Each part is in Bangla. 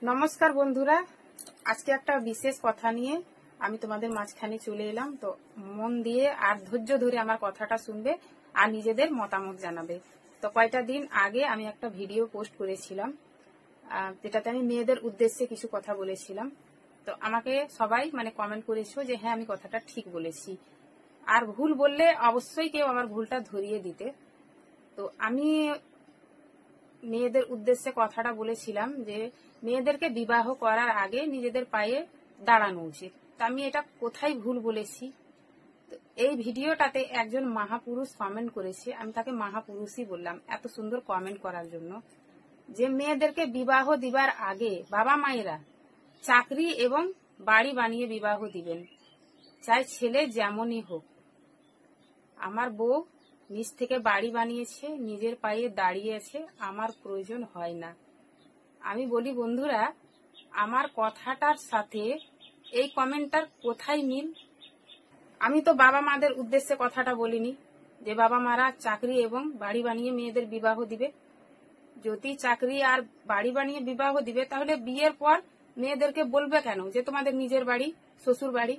নমস্কার বন্ধুরা, আজকে একটা বিশেষ কথা নিয়ে আমি তোমাদের মাঝখানে চলে এলাম। তো মন দিয়ে আর ধৈর্য ধরে আমার কথাটা শুনবে আর নিজেদের মতামত জানাবে। তো কয়টা দিন আগে আমি একটা ভিডিও পোস্ট করেছিলাম, যেটাতে আমি মেয়েদের উদ্দেশ্যে কিছু কথা বলেছিলাম। তো আমাকে সবাই কমেন্ট করেছো যে হ্যাঁ, আমি কথাটা ঠিক বলেছি, আর ভুল বললে অবশ্যই কেউ আমার ভুলটা ধরিয়ে দিতে। তো আমি মেয়েদের উদ্দেশ্যে কথাটা বলেছিলাম যে মেয়েদেরকে বিবাহ করার আগে নিজেদের পায়ে দাঁড়ানো উচিত। তা আমি এটা কোথায় ভুল বলেছি? এই ভিডিওটাতে একজন মহাপুরুষ কমেন্ট করেছে, আমি তাকে মহাপুরুষই বললাম এত সুন্দর কমেন্ট করার জন্য, যে মেয়েদেরকে বিবাহ দিবার আগে বাবা মায়েরা চাকরি এবং বাড়ি বানিয়ে বিবাহ দিবেন, চাই ছেলে যেমনই হোক। আমার বউ নিজ থেকে বাড়ি বানিয়েছে, নিজের পায়ে দাঁড়িয়েছে, আমার প্রয়োজন হয় না। আমি বলি বন্ধুরা, আমার কথাটার সাথে এই কমেন্টটার কোথায় মিল? আমি তো বাবা মাদের উদ্দেশ্যে কথাটা বলিনি যে বাবা মারা চাকরি এবং বাড়ি বানিয়ে মেয়েদের বিবাহ দিবে। যদি চাকরি আর বাড়ি বানিয়ে বিবাহ দিবে, তাহলে বিয়ের পর মেয়েদেরকে বলবে কেন যে তোমাদের নিজের বাড়ি, শ্বশুর বাড়ি?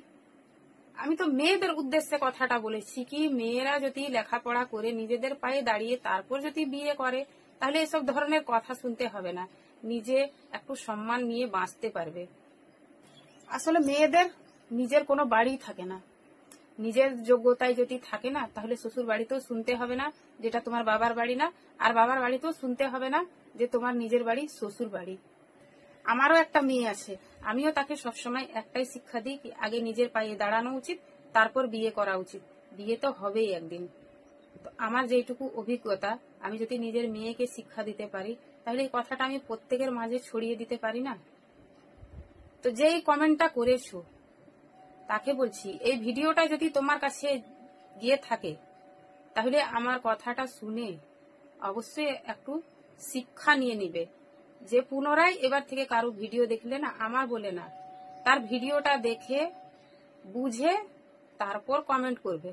আমি তো মেয়েদের উদ্দেশ্যে কথাটা বলেছি কি, মেয়েরা যদি লেখাপড়া করে নিজেদের পায়ে দাঁড়িয়ে তারপর যদি বিয়ে করে, তাহলে এসব ধরনের কথা শুনতে হবে না, নিজে একটু সম্মান নিয়ে বাঁচতে পারবে। আসলে মেয়েদের নিজের কোনো বাড়ি থাকে না, নিজের যোগ্যতায় যদি থাকে না, তাহলে শ্বশুর বাড়িতেও শুনতে হবে না যেটা তোমার বাবার বাড়ি না, আর বাবার বাড়িতেও শুনতে হবে না যে তোমার নিজের বাড়ি শ্বশুর বাড়ি। আমারও একটা মেয়ে আছে, আমিও তাকে সবসময় একটাই শিক্ষা দিই কি আগে নিজের পায়ে দাঁড়ানো উচিত, তারপর বিয়ে করা উচিত। বিয়ে তো হবেই একদিন। তো আমার যেটুকু অভিজ্ঞতা, আমি যদি নিজের মেয়েকে শিক্ষা দিতে পারি, তাহলে এই কথাটা আমি প্রত্যেকের মাঝে ছড়িয়ে দিতে পারি না? তো যেই কমেন্টটা করেছো তাকে বলছি, এই ভিডিওটা যদি তোমার কাছে গিয়ে থাকে, তাহলে আমার কথাটা শুনে অবশ্যই একটু শিক্ষা নিয়ে নিবে, যে পুনরায় এবার থেকে কারো ভিডিও দেখলে না, আমার বলে না, তার ভিডিওটা দেখে বুঝে তারপর কমেন্ট করবে।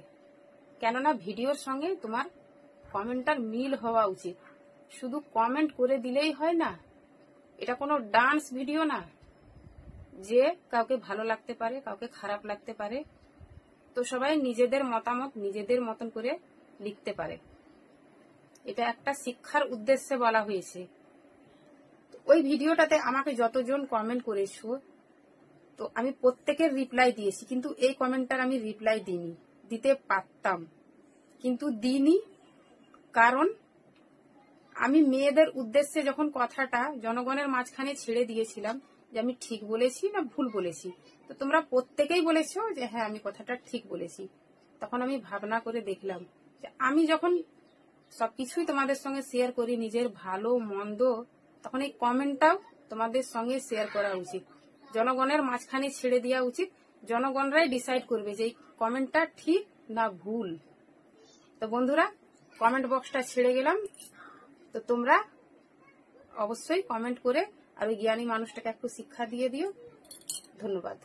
কেননা ভিডিওর সঙ্গে তোমার কমেন্টটার মিল হওয়া উচিত। শুধু কমেন্ট করে দিলেই হয় না, এটা কোনো ডান্স ভিডিও না যে কাউকে ভালো লাগতে পারে, কাউকে খারাপ লাগতে পারে। তো সবাই নিজেদের মতামত নিজেদের মতন করে লিখতে পারে, এটা একটা শিক্ষার উদ্দেশ্যে বলা হয়েছে। ওই ভিডিওটাতে আমাকে যতজন কমেন্ট করেছো, তো আমি প্রত্যেকের রিপ্লাই দিয়েছি, কিন্তু এই কমেন্টটার আমি রিপ্লাই দিইনি। দিতে পারতাম কিন্তু দিইনি, কারণ আমি মেয়েদের উদ্দেশ্যে যখন কথাটা জনগণের মাঝখানে ছেড়ে দিয়েছিলাম যে আমি ঠিক বলেছি না ভুল বলেছি, তো তোমরা প্রত্যেকেই বলেছো যে হ্যাঁ আমি কথাটা ঠিক বলেছি। তখন আমি ভাবনা করে দেখলাম যে আমি যখন সবকিছুই তোমাদের সঙ্গে শেয়ার করি, নিজের ভালো মন্দ, তখন এই কমেন্টটাও তোমাদের সঙ্গে শেয়ার করা উচিত, জনগণের মাঝখানে ছেড়ে দেওয়া উচিত। জনগণরাই ডিসাইড করবে যে এই কমেন্টটা ঠিক না ভুল। তো বন্ধুরা, কমেন্ট বক্সটা ছেড়ে গেলাম, তো তোমরা অবশ্যই কমেন্ট করে আর ওই জ্ঞানী মানুষটাকে একটু শিক্ষা দিয়ে দিও। ধন্যবাদ।